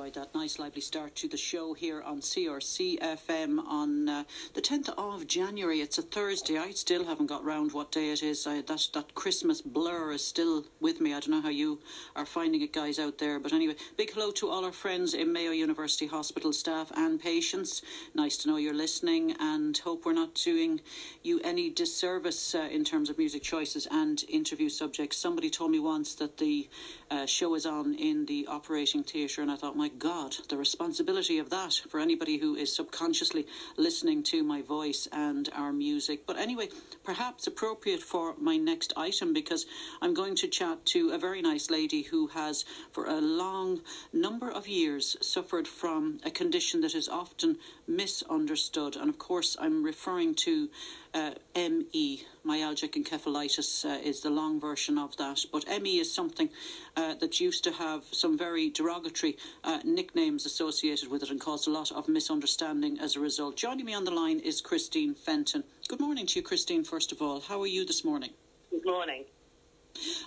enjoyed that nice lively start to the show here on CRC FM on the 10th of January. It's a Thursday. I still haven't got round what day it is. That Christmas blur is still with me. I don't know how you are finding it, guys, out there. But anyway, big hello to all our friends in Mayo University Hospital, staff and patients. Nice to know you're listening, and hope we're not doing you any disservice in terms of music choices and interview subjects. Somebody told me once that the show is on in the operating theatre, and I thought, my God, the responsibility of that for anybody who is subconsciously listening to my voice and our music. But anyway, perhaps appropriate for my next item, because I'm going to chat to a very nice lady who has for a long number of years suffered from a condition that is often misunderstood, and of course I'm referring to ME. Myalgic encephalitis is the long version of that, but ME is something that used to have some very derogatory nicknames associated with it and caused a lot of misunderstanding as a result. Joining me on the line is Christine Fenton. Good morning to you, Christine, first of all. How are you this morning? Good morning.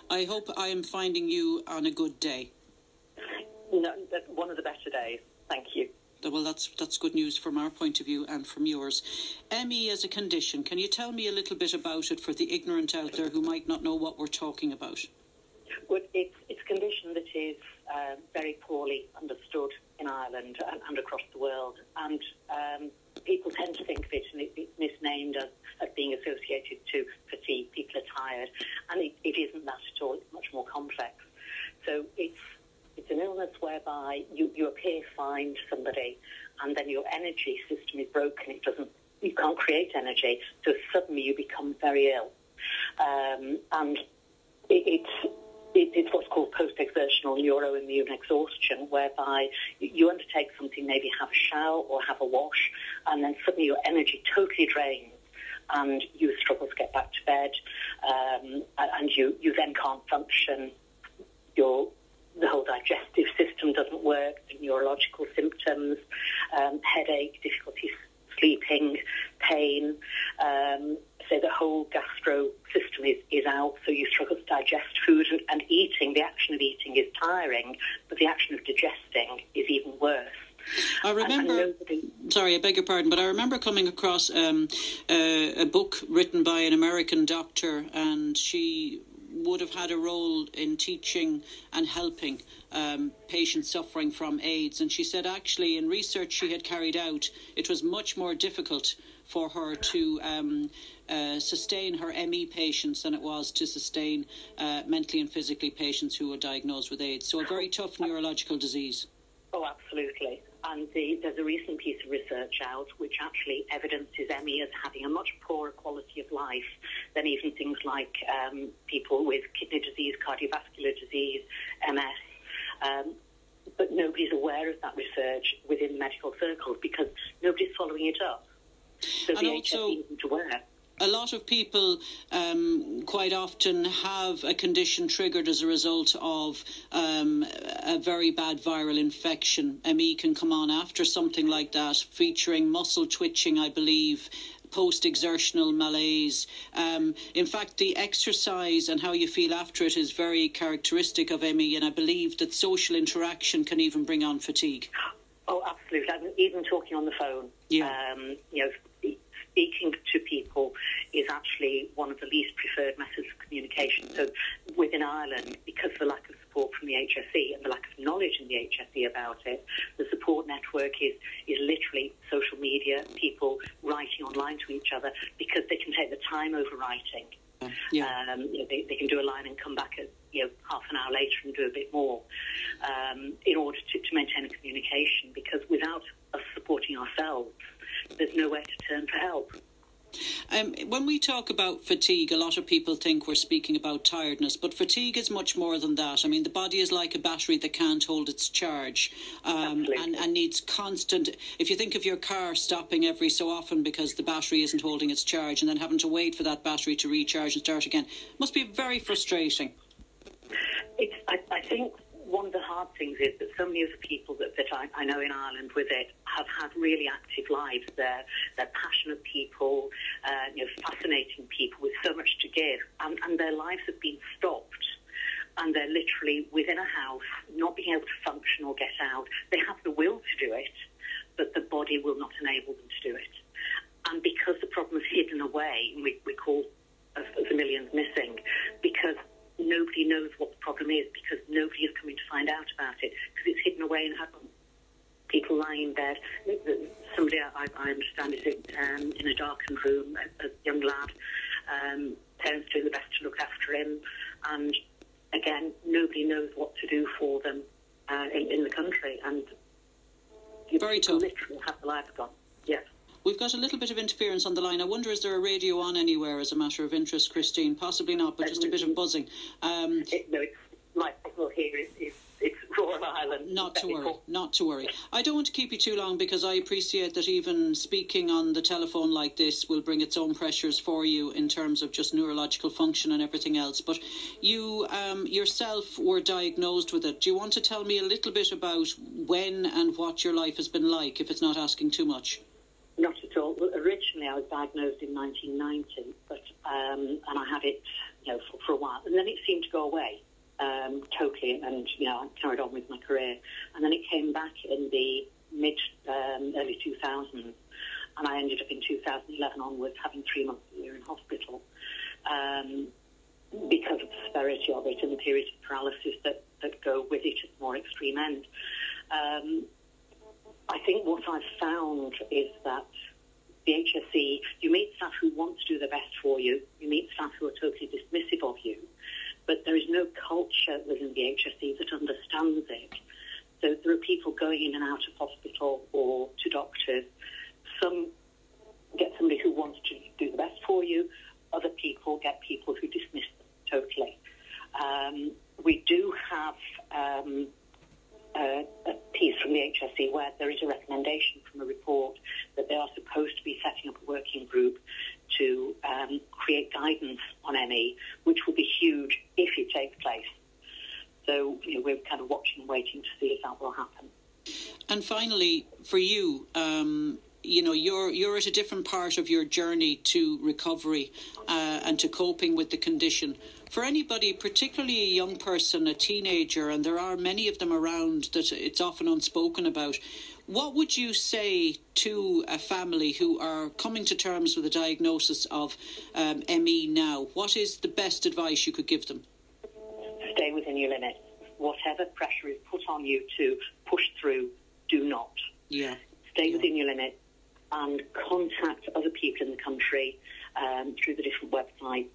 I hope I am finding you on a good day. No, one of the better days. Thank you. Well, that's good news from our point of view and from yours. ME as a condition, can you tell me a little bit about it for the ignorant out there who might not know what we're talking about? Well, it's a condition that is very poorly understood in Ireland and across the world, and people tend to think of it, and it's misnamed as being associated to fatigue. People are tired, and it isn't that at all. It's much more complex. So it's an illness whereby you appear fine to somebody, and then your energy system is broken. You can't create energy, so suddenly you become very ill. And it's what's called post-exertional neuroimmune exhaustion, whereby you undertake something, maybe have a shower or have a wash, and then suddenly your energy totally drains, and you struggle to get back to bed, and you then can't function. The whole digestive system doesn't work, the neurological symptoms, headache, difficulty sleeping, pain. So the whole gastro system is out, so you struggle to digest food, and eating, the action of eating is tiring, but the action of digesting is even worse. I remember, sorry, I beg your pardon, but I remember coming across a book written by an American doctor, and she would have had a role in teaching and helping patients suffering from AIDS. And she said actually in research she had carried out, it was much more difficult for her to sustain her ME patients than it was to sustain mentally and physically patients who were diagnosed with AIDS. So a very tough neurological disease. Oh, absolutely. And there's a recent piece of research out which actually evidences ME as having a much poorer quality of life than even things like people with kidney disease, cardiovascular disease, MS. But nobody's aware of that research within medical circles because nobody's following it up. So the HSE isn't aware. A lot of people quite often have a condition triggered as a result of a very bad viral infection. ME can come on after something like that, featuring muscle twitching, I believe, post-exertional malaise. In fact, the exercise and how you feel after it is very characteristic of ME, and I believe that social interaction can even bring on fatigue. Oh, absolutely. I mean, even talking on the phone. Yeah. Speaking to people is actually one of the least preferred methods of communication. So within Ireland, because of the lack of support from the HSE and the lack of knowledge in the HSE about it, the support network is literally social media, people writing online to each other because they can take the time over writing. Yeah. They can do a line and come back at half an hour later and do a bit more in order to maintain a communication, because without us supporting ourselves, there's nowhere to turn for help. When we talk about fatigue, a lot of people think we're speaking about tiredness, but fatigue is much more than that. I mean, the body is like a battery that can't hold its charge and needs constant... If you think of your car stopping every so often because the battery isn't holding its charge and then having to wait for that battery to recharge and start again, must be very frustrating. I think one of the hard things is that so many of the people that I know in Ireland with it have had really active lives. They're passionate people, fascinating people with so much to give, and their lives have been stopped, and they're literally within a house, not being able to function or get out. They have away and had people lying in bed. Somebody I understand is in a darkened room, a young lad. Parents doing the best to look after him, and again, nobody knows what to do for them in the country, and you very tough. Literally have the lives gone. Yes. We've got a little bit of interference on the line. I wonder, is there a radio on anywhere as a matter of interest, Christine? Possibly not, but just a bit of buzzing. No, my signal here is it's Royal Island. Not to worry. I don't want to keep you too long because I appreciate that even speaking on the telephone like this will bring its own pressures for you in terms of just neurological function and everything else. But you yourself were diagnosed with it. Do you want to tell me a little bit about when and what your life has been like, if it's not asking too much? Not at all. Well, originally, I was diagnosed in 1990, but and I had it, for a while, and then it seemed to go away totally, and I carried on with my career, and then it came back in the early 2000s, and I ended up in 2011 onwards having 3 months a year in hospital because of the severity of it and the periods of paralysis that go with it at the more extreme end. I think what I've found is that the HSE, you meet staff who want to do their best for you, you meet staff who are totally dismissive of you, but there is no culture within the HSE that understands it. So there are people going in and out of hospital or to doctors. Some get somebody who wants to do the best for you, other people get people who dismiss them totally. We do have a piece from the HSE where there is a recommendation from a report that they are supposed to be setting up a working group to create guidance on ME, which will be huge if it takes place. So we're kind of watching and waiting to see if that will happen. And finally, for you, you're at a different part of your journey to recovery and to coping with the condition. For anybody, particularly a young person, a teenager, and there are many of them around that it's often unspoken about, what would you say to a family who are coming to terms with a diagnosis of ME now? What is the best advice you could give them? Stay within your limits. Whatever pressure is put on you to push through, do not. Yeah. Stay within your limits and contact other people in the country through the different websites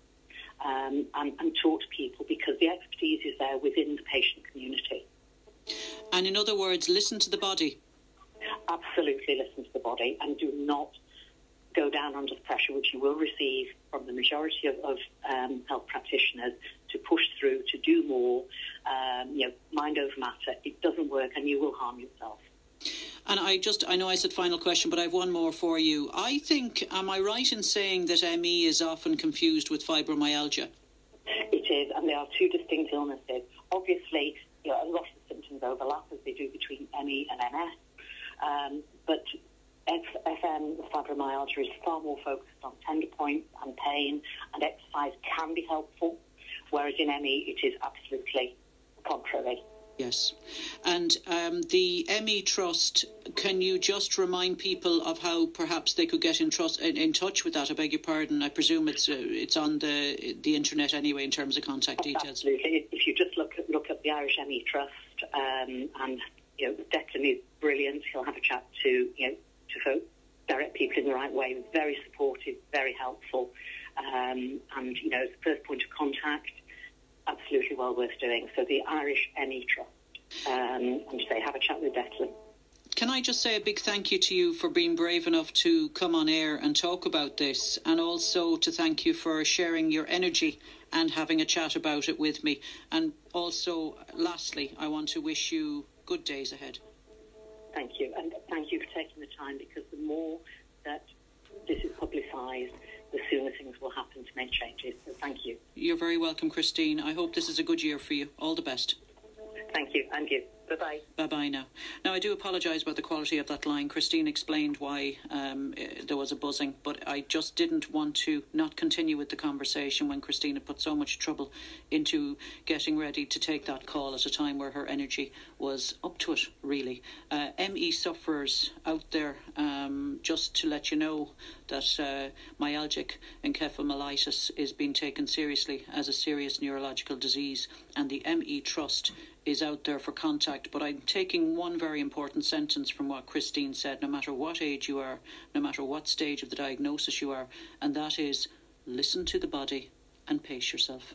and talk to people, because the expertise is there within the patient community. And in other words, listen to the body. Absolutely listen to the body, and do not go down under the pressure which you will receive from the majority of health practitioners to push through, to do more, mind over matter. It doesn't work and you will harm yourself. And I know I said final question, but I have one more for you. I think, am I right in saying that ME is often confused with fibromyalgia? It is, and they are two distinct illnesses. Obviously, a lot of symptoms overlap as they do between ME and MS, but FM, fibromyalgia, is far more focused on tender points and pain, and exercise can be helpful, whereas in ME it is absolutely contrary. Yes. And the ME Trust, can you just remind people of how perhaps they could get in touch with that? I beg your pardon. I presume it's on the internet anyway in terms of contact details. Absolutely. If you just look up the Irish ME Trust, and Declan is brilliant. He'll have a chat to folk, direct people in the right way. Very supportive, very helpful, and as the first point of contact, absolutely well worth doing. So the Irish ME Trust, and say have a chat with Declan. Can I just say a big thank you to you for being brave enough to come on air and talk about this, and also to thank you for sharing your energy and having a chat about it with me. And also, lastly, I want to wish you good days ahead. Thank you, and thank you for taking the time, because the more that this is publicised, the sooner things will happen to make changes. So thank you. You're very welcome, Christine. I hope this is a good year for you. All the best. Thank you, and you. Bye-bye. Bye-bye now. Now, I do apologise about the quality of that line. Christine explained why there was a buzzing, but I just didn't want to not continue with the conversation when Christine had put so much trouble into getting ready to take that call at a time where her energy was up to it, really. ME sufferers out there, just to let you know that myalgic encephalomyelitis is being taken seriously as a serious neurological disease, and the ME Trust is out there for contact. But I'm taking one very important sentence from what Christine said: no matter what age you are, no matter what stage of the diagnosis you are, and that is, listen to the body and pace yourself.